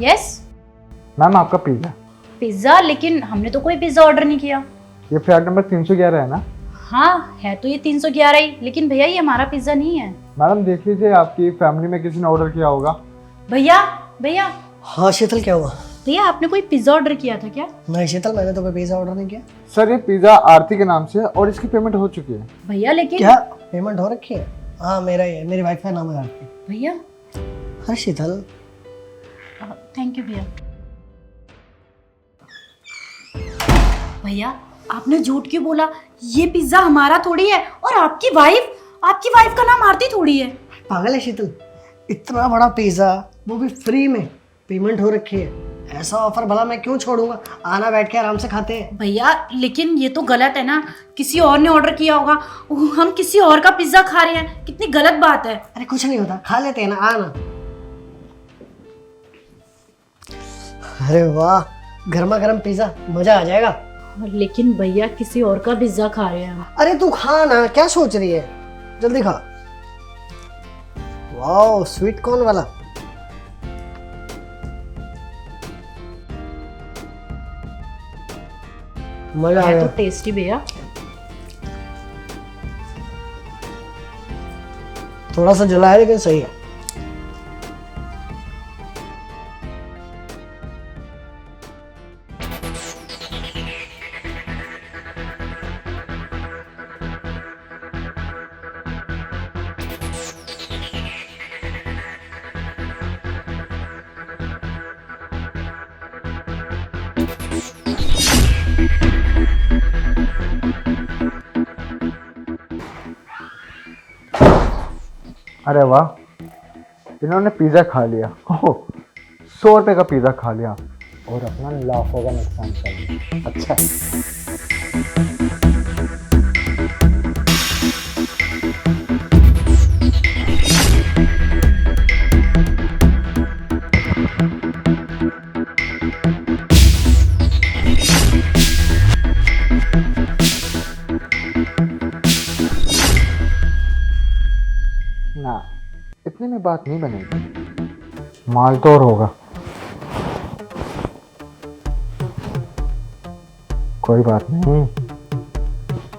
Yes. Ma'am आपका pizza. Pizza? लेकिन हमने तो कोई पिज्जा ऑर्डर नहीं किया। ये फ्लैट नंबर 311 है ना? हाँ है तो ये 311 ही, लेकिन भैया ये हमारा पिज्जा नहीं है। मैडम देख लीजिए, आपकी फैमिली में किसी ने ऑर्डर किया होगा। भैया भैया हाँ शीतल, क्या हुआ? भैया आपने कोई पिज्जा ऑर्डर किया था क्या? नहीं शीतल, मैंने तो कोई पिज्जा ऑर्डर नहीं किया। सर ये पिज़्ज़ा आरती के नाम से है और इसकी पेमेंट हो चुकी है। भैया लेकिन क्या पेमेंट हो रखी है? हाँ मेरा ही है, मेरी वाइफ का नाम है आरती। भैया हाँ शीतल, थैंक यू भैया। भैया आपने झूठ क्यों बोला? ये पिज्जा हमारा थोड़ी है और आपकी वाइफ का नाम आरती थोड़ी है। पागल है शीतल, इतना बड़ा पिज्जा वो भी फ्री में, पेमेंट हो रखी है। ऐसा ऑफर भला मैं क्यों छोड़ूंगा? आना बैठ के आराम से खाते हैं। भैया लेकिन ये तो गलत है ना, किसी और ने ऑर्डर किया होगा, हम किसी और का पिज्जा खा रहे हैं, कितनी गलत बात है। अरे कुछ नहीं होता, खा लेते हैं ना, आना। अरे वाह, गर्मा गर्म पिज्जा, मजा आ जाएगा। लेकिन भैया किसी और का पिज्जा खा रहे हैं हम। अरे तू खा ना, क्या सोच रही है? जल्दी खा। वाह स्वीट कॉर्न वाला। मजा है आया। तो टेस्टी भैया। थोड़ा सा जला है लेकिन सही है। अरे वाह, इन्होंने पिज़्ज़ा खा लिया। ओह 100 रुपये का पिज़्ज़ा खा लिया और अपना लाखों का नुकसान कर लिया। अच्छा ना, इतने में बात नहीं बनेगी, माल तो और होगा। कोई बात नहीं,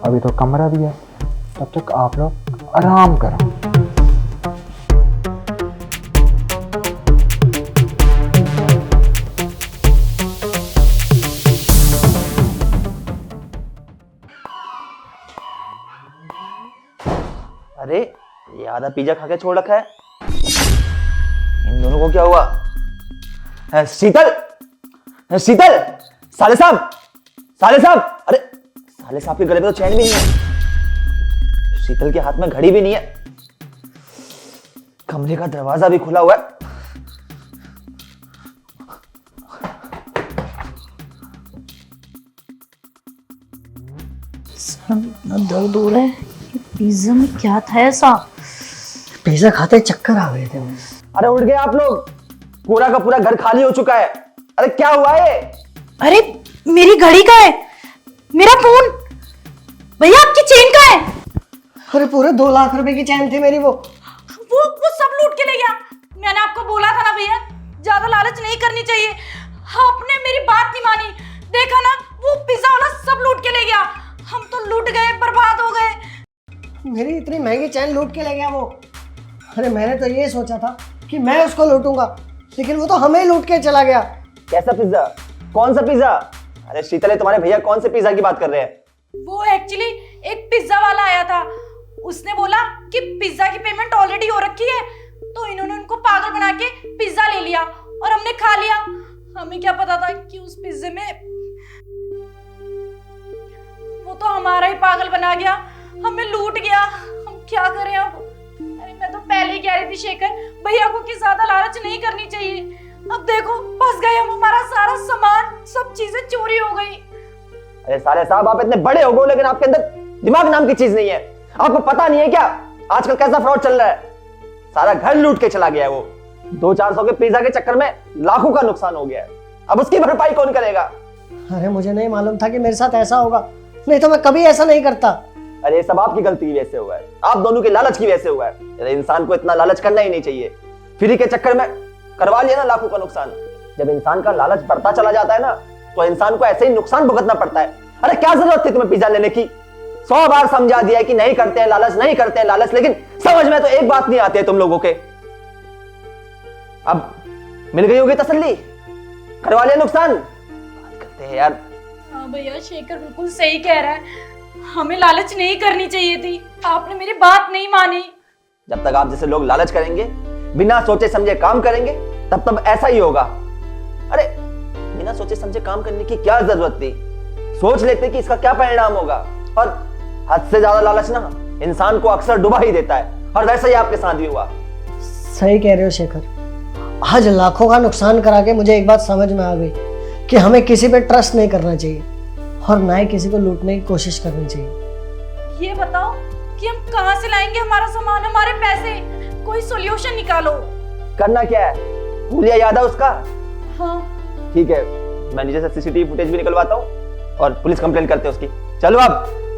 अभी तो कमरा भी है, तब तक आप लोग आराम करो। अरे ये आधा पिज्जा खा के छोड़ रखा है, इन दोनों को क्या हुआ? शीतल, शीतल, साले साहब, साले साहब, अरे साले साहब के गले पे तो चैन भी नहीं है, शीतल के हाथ में घड़ी भी नहीं है, कमरे का दरवाजा भी खुला हुआ है। इतना दर्द हो रहा है, पिज्जा में क्या था ऐसा? पिज्जा खाते चक्कर आ गए थे मुझे। अरे उठ गए आप लोग, पूरा का पूरा घर खाली हो चुका है। अरे क्या हुआ है? अरे मेरी घड़ी का है, मेरा फोन, भैया आपकी चेन का है। अरे पूरे 2 लाख रुपए की चैन थी मेरी। वो सब लूट के ले गया। मैंने आपको बोला था ना भैया, ज्यादा लालच नहीं करनी चाहिए। आपने मेरी बात नहीं मानी, देखा ना वो पिज्जा वाला सब लूट के ले गया। हम तो लूट गए, बर्बाद हो गए। मेरी इतनी महंगी चैन लूट के ले गया वो। अरे मैंने तो ये सोचा था कि मैं उसको लूटूंगा, लेकिन वो तो हमें लूट के चला गया। कैसा पिज्जा? कौन सा पिज्जा? अरे शीतल, तुम्हारे भैया कौन से पिज्जा की बात कर रहे हैं? वो एक्चुअली एक पिज्जा वाला आया था, उसने बोला कि पिज्जा की पेमेंट ऑलरेडी हो रखी है, तो इन्होंने उनको पागल बना के पिज्जा ले लिया और हमने खा लिया। हमें क्या पता था कि उस पिज्जे में वो तो हमारा ही पागल बना गया, हमें लूट गया। हम क्या करें अब? अरे मैं तो पहले ही कह रही थी शेखर भैया को कि ज्यादा लालच नहीं करनी चाहिए। अब देखो फंस गए हम, हमारा सारा सामान, सब चीजें चोरी हो गई। अरे साले साहब, आप इतने बड़े हो गए लेकिन आपके अंदर दिमाग नाम की चीज नहीं है। आपको पता नहीं है क्या आजकल कैसा फ्रॉड चल रहा है? सारा घर लूट के चला गया है वो। 200-400 के पिज्जा के चक्कर में लाखों का नुकसान हो गया है। अब उसकी भरपाई कौन करेगा? अरे मुझे नहीं मालूम था कि मेरे साथ ऐसा होगा, नहीं तो मैं कभी ऐसा नहीं करता। अरे ये सब आपकी गलती की वजह से हुआ है, आप दोनों के लालच की वजह से हुआ है। अरे इंसान को इतना लालच करना ही नहीं चाहिए। फ्री के चक्कर में करवा लिया ना लाखों का नुकसान। जब इंसान का लालच बढ़ता चला जाता है ना, तो इंसान को ऐसे ही नुकसान भुगतना पड़ता है। अरे क्या जरूरत थी तुम्हें पिज्जा लेने की? 100 बार समझा दिया है कि नहीं करते हैं लालच, नहीं करते हैं लालच, लेकिन समझ में तो एक बात नहीं आती है तुम लोगों के। अब मिल गई होगी तसल्ली, करवा लिया नुकसान। बात करते हैं यार। हाँ भैया, शेखर बिल्कुल सही कह रहा है, हमें लालच नहीं करनी चाहिए थी, आपने मेरी बात नहीं मानी। जब तक आप जैसे लोग लालच करेंगे, बिना सोचे समझे काम करेंगे, तब तब ऐसा ही होगा। अरे बिना सोचे समझे काम करने की क्या जरूरत थी? सोच लेते कि इसका क्या परिणाम होगा। और हद से ज्यादा लालच ना इंसान को अक्सर डुबा ही देता है, और वैसा ही आपके साथ भी हुआ। सही कह रहे हो शेखर, आज लाखों का नुकसान करा के मुझे एक बात समझ में आ गई कि हमें किसी पे ट्रस्ट नहीं करना चाहिए और ना ही किसी को लूटने की कोशिश करनी चाहिए। ये बताओ कि हम कहाँ से लाएंगे हमारा सामान, हमारे पैसे? कोई सॉल्यूशन निकालो। करना क्या है? भूलिया याद है उसका? हाँ ठीक है, मैं नीचे से सीसीटीवी फुटेज भी निकलवाता हूँ और पुलिस कंप्लेंट करते हैं उसकी। चलो अब।